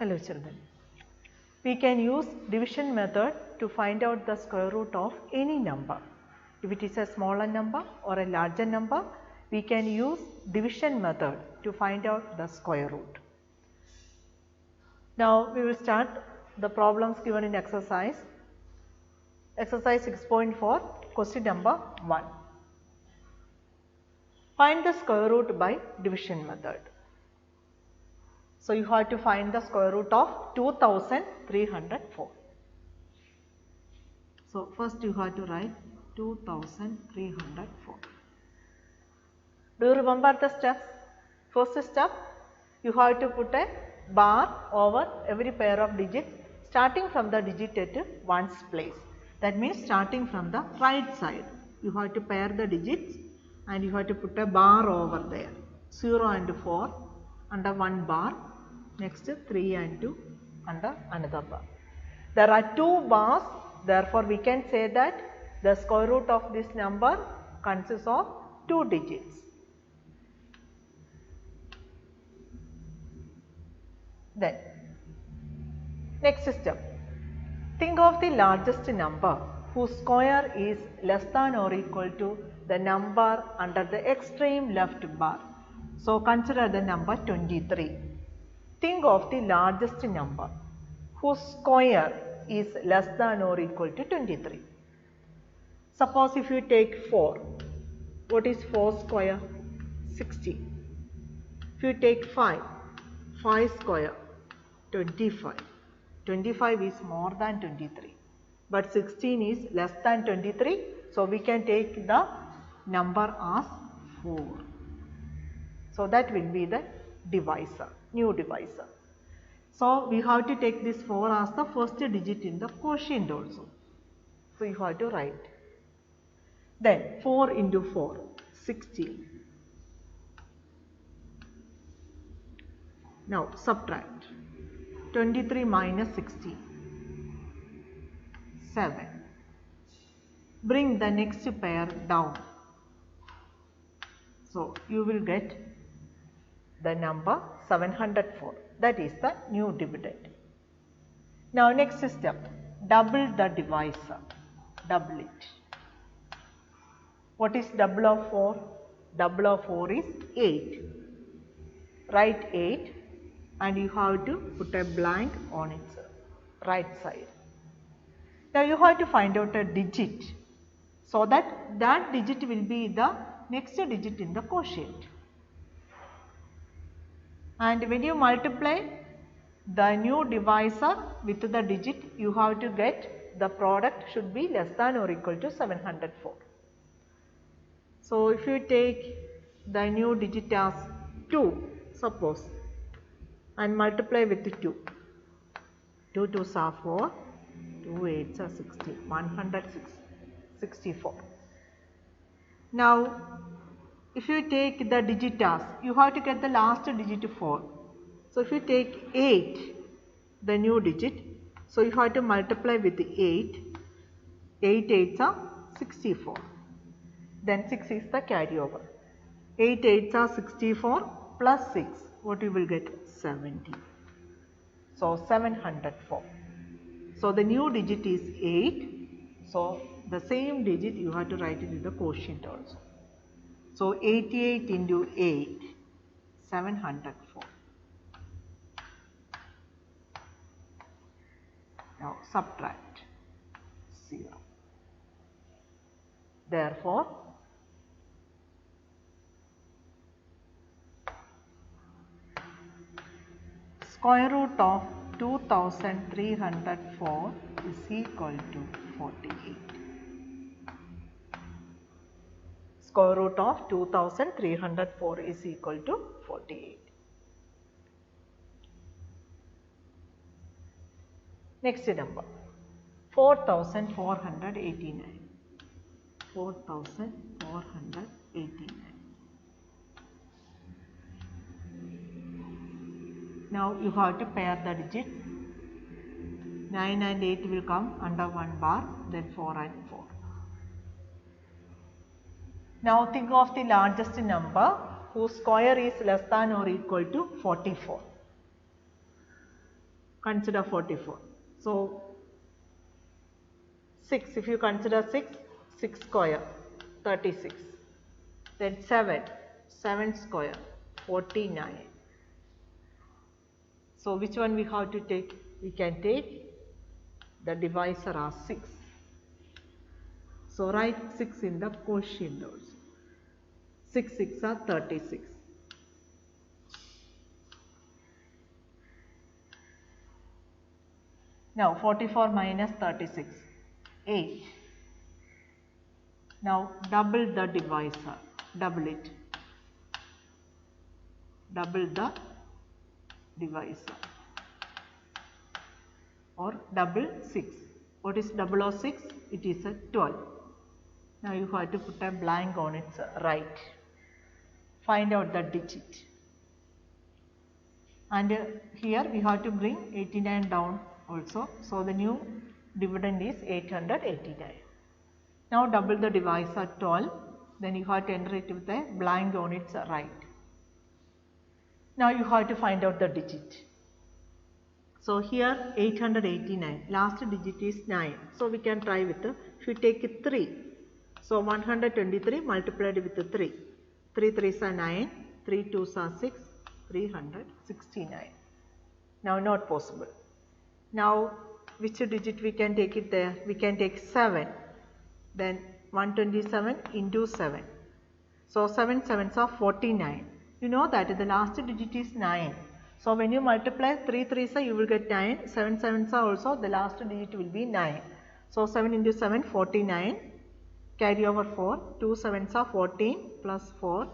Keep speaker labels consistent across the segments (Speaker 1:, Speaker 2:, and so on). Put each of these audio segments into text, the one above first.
Speaker 1: Hello children. We can use division method to find out the square root of any number. If it is a smaller number or a larger number, we can use division method to find out the square root. Now we will start the problems given in exercise. Exercise 6.4, question number 1. Find the square root by division method. So you have to find the square root of 2304. So first you have to write 2304. Do you remember the steps? First step, you have to put a bar over every pair of digits starting from the digit at one's place. That means starting from the right side. You have to pair the digits and you have to put a bar over there. 0 and 4 under one bar. Next 3 and 2 under another bar. There are 2 bars, therefore we can say that the square root of this number consists of 2 digits. Then next step, think of the largest number whose square is less than or equal to the number under the extreme left bar. So consider the number 23. Think of the largest number whose square is less than or equal to 23. Suppose if you take 4, what is 4 square? 60. If you take 5, 5 square, 25. 25 is more than 23, but 16 is less than 23. So we can take the number as 4. So that will be the divisor, new divisor. So we have to take this 4 as the first digit in the quotient also. So you have to write. Then 4 into 4, 16. Now subtract. 23 minus 16, 7. Bring the next pair down. So you will get the number 704. That is the new dividend. Now next step, double the divisor. Double it. What is double of 4? Double of 4 is 8. Write 8 and you have to put a blank on its right side. Now you have to find out a digit so that digit will be the next digit in the quotient. And when you multiply the new divisor with the digit, you have to get the product should be less than or equal to 704. So if you take the new digit as 2, suppose, and multiply with 2. 2 2s are 4, 2 8s are 60, 164. Now if you take the digit as, you have to get the last digit 4. So if you take 8, the new digit, so you have to multiply with 8, 8 8s are 64. Then 6 is the carryover. 8 8s are 64 plus 6, what you will get? 70. So 704. So the new digit is 8. So the same digit you have to write it in the quotient also. So 88 into 8, 704. Now subtract 0. Therefore, square root of 2304 is equal to 48. Square root of 2304 is equal to 48. Next number, 4489. 4489. Now you have to pair the digits. 9 and 8 will come under one bar, then 4 and 4. Now think of the largest number whose square is less than or equal to 44. consider 44. So 6, if you consider 6, 6 square, 36. Then 7, 7 square, 49. So which one we have to take? We can take the divisor as 6. So write 6 in the quotient also. 6 6 are 36. Now 44 minus 36, 8. Now double the divisor, double it. Double the divisor or double 6. What is double of 6? It is a 12. Now you have to put a blank on its right. Find out the digit. And here we have to bring 89 down also. So the new dividend is 889. Now double the divisor 12. Then you have to enter it with a blank on its right. Now you have to find out the digit. So here 889, last digit is 9. So we can try with, if you take 3. So 123 multiplied with 3. 3 3s are 9, 3 2s are 6, 369. Now not possible. Now which digit we can take it there? We can take 7. Then 127 into 7. So 7 7s are 49. You know that the last digit is 9. So when you multiply 3 3s you will get 9. 7 7s are also the last digit will be 9. So 7 into 7 49. Carry over 4. 2 7s are 14 plus 4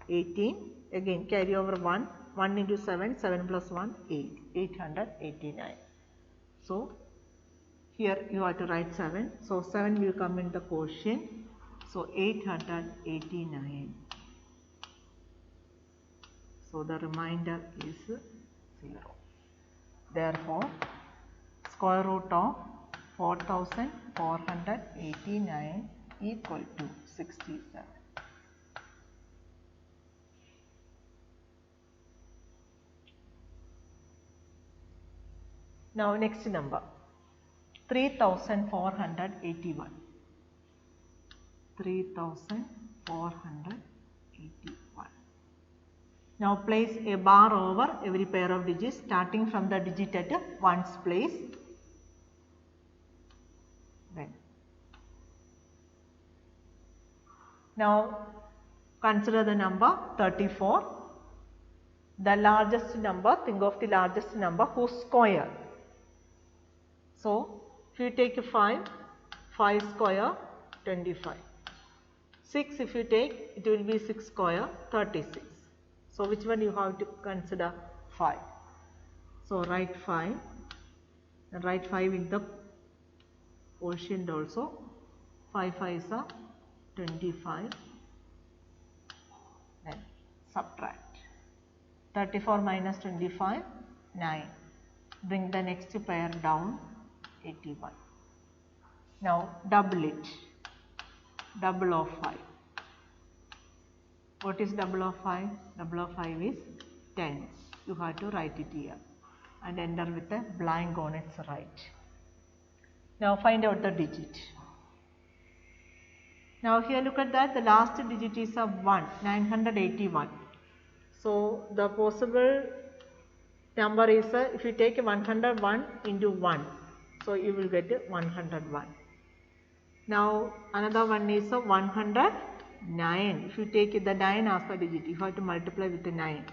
Speaker 1: 18. Again carry over 1. 1 into 7 7 plus 1 8. 889. So here you have to write 7. So 7 will come in the quotient. So 889. So the remainder is 0. Therefore, square root of 4489 equal to 67. Now next number 3481. 3481. Now place a bar over every pair of digits starting from the digit at ones place. Then now consider the number 34. The largest number, think of the largest number whose square. So if you take 5, 5 square 25. 6 if you take, it will be 6 square 36. So which one you have to consider? 5. So write 5 and write 5 in the quotient also. 5 5s are 25. Then subtract. 34 minus 25, 9. Bring the next pair down, 81. Now double it. Double of 5. What is double of 5? Double of 5 is 10. You have to write it here and enter with a blank on its right. Now find out the digit. Now here look at that, the last digit is a 1, 981. So the possible number is, if you take 101 into 1, so you will get 101. Now another one is 109. If you take the 9 as the digit, you have to multiply with the 9.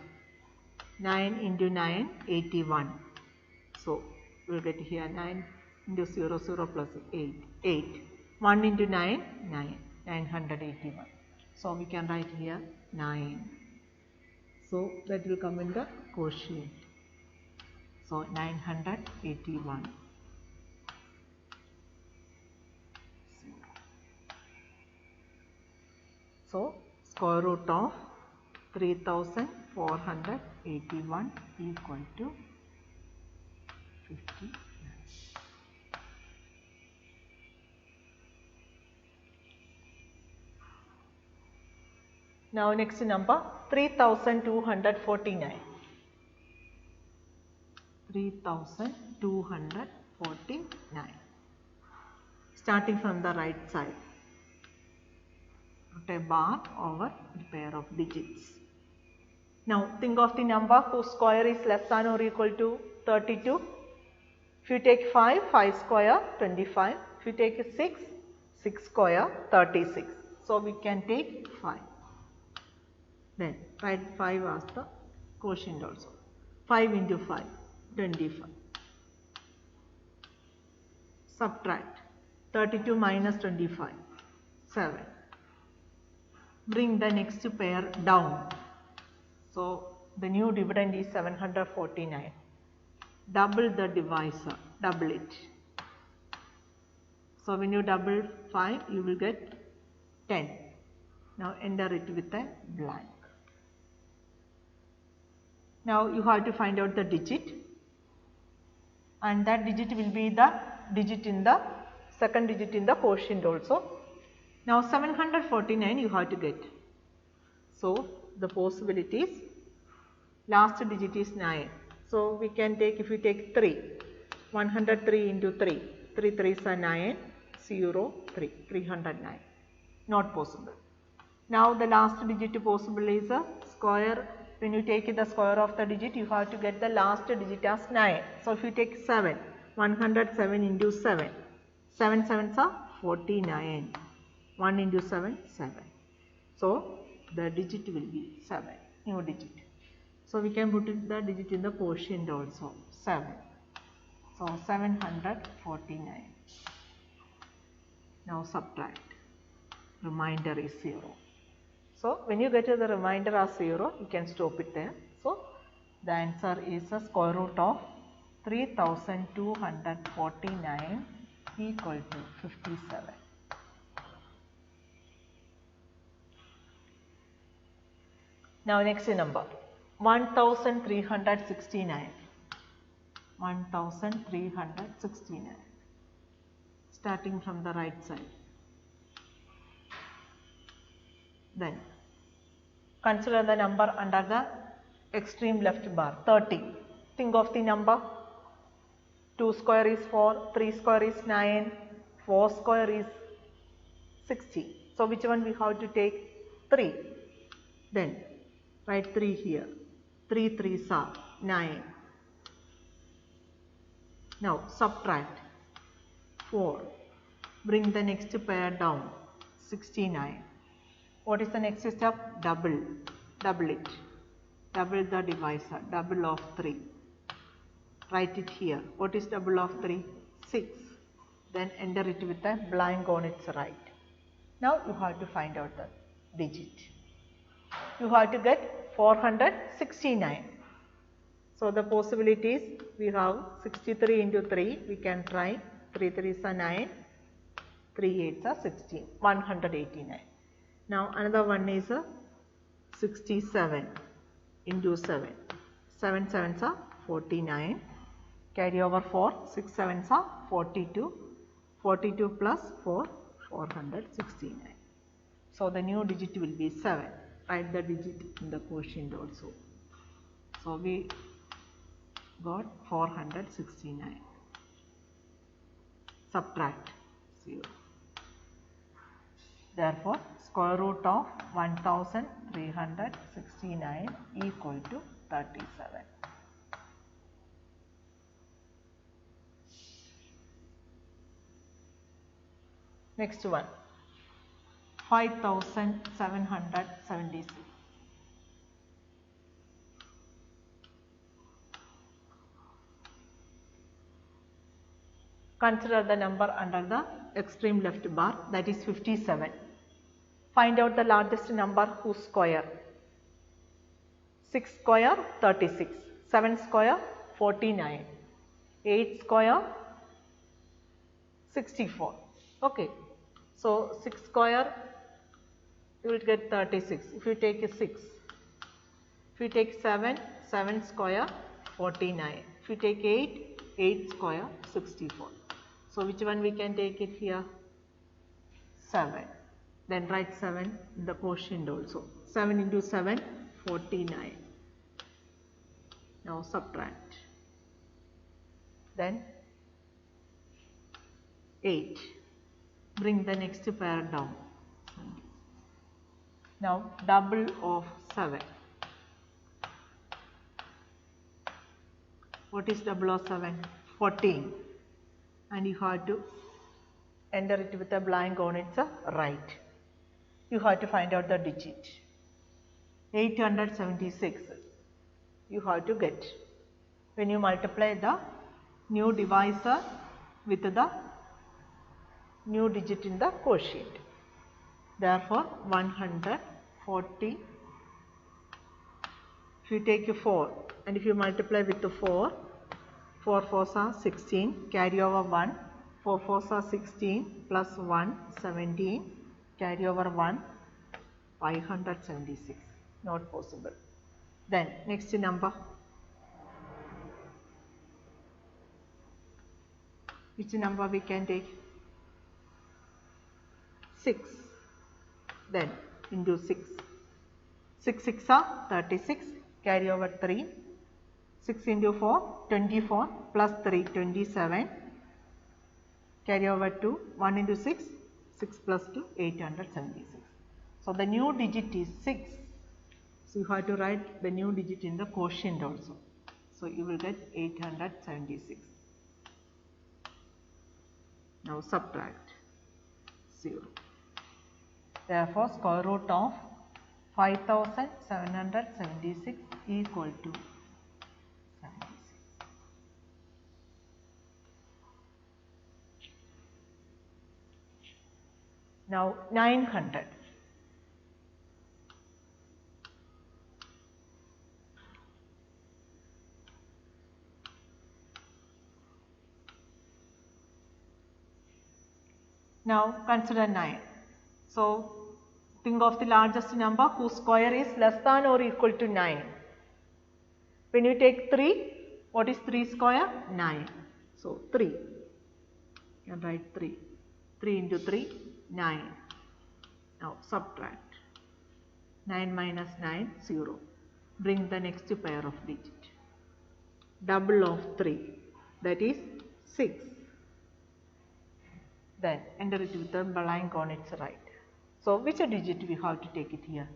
Speaker 1: 9 into 9, 81. So we will get here 9 into 0, 0 plus 8, 8. 1 into 9, 9, 981. So we can write here 9. So that will come in the quotient. So 981. So square root of 3481 equal to 59. Now next number 3249. 3249. Starting from the right side, put a bar over a pair of digits. Now think of the number whose square is less than or equal to 32. If you take 5, 5 square 25. If you take 6, 6 square 36. So we can take 5. Then write 5 as the quotient also. 5 into 5, 25. Subtract 32 minus 25, 7. Bring the next pair down. So the new dividend is 749. Double the divisor, double it. So when you double 5, you will get 10. Now enter it with a blank. Now you have to find out the digit, and that digit will be the digit in the second digit in the quotient also. Now 749 you have to get. So the possibilities, last digit is 9. So we can take, if you take 3, 103 into 3, 3 3s are 9, 0, 3, 309. Not possible. Now the last digit possible is a square. When you take the square of the digit, you have to get the last digit as 9. So if you take 7, 107 into 7, 7 7s are 49. 1 into 7, 7. So the digit will be 7, new digit. So we can put the digit in the quotient also, 7. So 749. Now subtract. Remainder is 0. So when you get the remainder as 0, you can stop it there. So the answer is the square root of 3249 equal to 57. Now next number, 1369. 1369. Starting from the right side. Then consider the number under the extreme left bar, 30. Think of the number. 2 square is 4, 3 square is 9, 4 square is 60. So which one we have to take? 3. Then write 3 here. 3 3s are 9. Now subtract 4. Bring the next pair down, 69. What is the next step? Double. Double it. Double the divisor. Double of 3. Write it here. What is double of 3? 6. Then enter it with a blank on its right. Now you have to find out the digit. You have to get 469. So the possibilities, we have 63 into 3. We can try. 3 3s are 9. 3 8s are 16. 189. Now another one is 67 into 7. 7 7s are 49. Carry over 4. 6 7s are 42. 42 plus 4, 469. So the new digit will be 7. Write the digit in the quotient also. So we got 469. Subtract 0. Therefore, square root of 1369 equal to 37. Next one, 5776. Consider the number under the extreme left bar, that is 57. Find out the largest number whose square. 6 square 36, 7 square 49, 8 square 64. Okay. So 6 square you will get 36. If you take a 6, if you take 7, 7 square 49. If you take 8, 8 square 64. So which one we can take it here? 7. Then write 7 in the quotient also. 7 into 7, 49. Now subtract. then 8. Bring the next pair down. Now double of 7. What is double of 7? 14. And you have to enter it with a blank on its right. You have to find out the digit. 876 you have to get when you multiply the new divisor with the new digit in the quotient. Therefore 140, if you take a 4 and if you multiply with the 4, 4 4s are 16, carry over 1, 4 4s are 16 plus 1 17, carry over 1 576, not possible. Then next number, which number we can take? 6. Then into 6. 6 6 are 36, carry over 3. 6 into 4, 24 plus 3, 27. Carry over 2, 1 into 6, 6 plus 2, 876. So the new digit is 6. So you have to write the new digit in the quotient also. So you will get 876. Now subtract 0. Therefore square root of 5776 equal to 76. Now 900. Now consider 9. So think of the largest number whose square is less than or equal to 9. When you take 3, what is 3 square? 9. So 3. You can write 3. 3 into 3, 9. Now subtract. 9 minus 9, 0. Bring the next pair of digit. Double of 3, that is 6. Then enter it with the blank on its right. So which digit we have to take it here?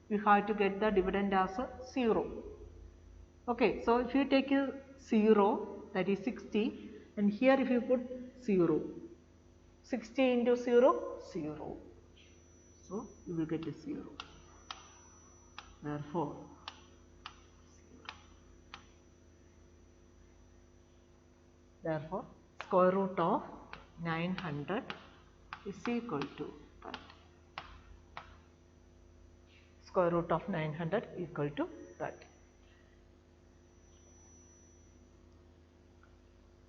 Speaker 1: We have to get the dividend as a 0. Okay, so if you take a 0, that is 60, and here if you put 0, 60 into 0, 0. So you will get a 0. Therefore 0. Therefore square root of 900 is equal to 30. Square root of 900 equal to 30.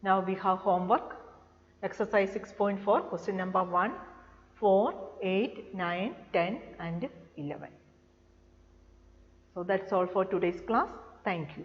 Speaker 1: Now we have homework. Exercise 6.4, question number 1, 4, 8, 9, 10 and 11. So that's all for today's class. Thank you.